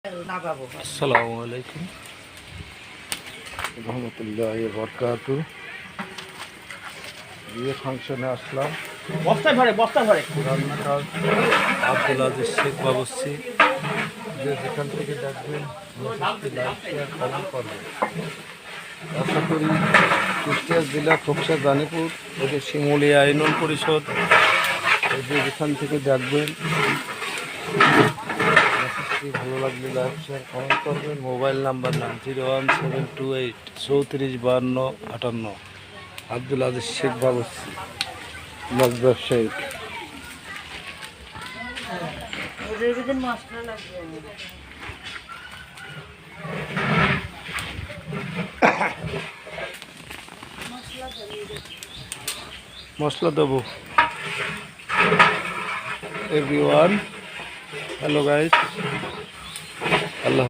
আসসালামু আলাইকুম রহমতুল্লাহ বরকাতু। বিয়ে ফাংশনে আসলাম। রান্না কাজ আব্দুল আজিজ শেখ বাবুর্চি। যে যেখান থেকে দেখবেন লাইক শেয়ার কমেন্ট করবেন। আশা করি কুষ্টিয়া জেলা খোকসা জানিপুর থেকে শিমুলিয়া ইউনিয়ন পরিষদ। যে যেখান থেকে দেখবেন ভালো লাগলে লাইক শেয়ার কমেন্ট করবেন। Mobile number 917284345258। আব্দুল আজিজ শেখ বাবুর্চি, মাছ ব্যবসায়ী। মশলা দেবো। Everyone, hello guys.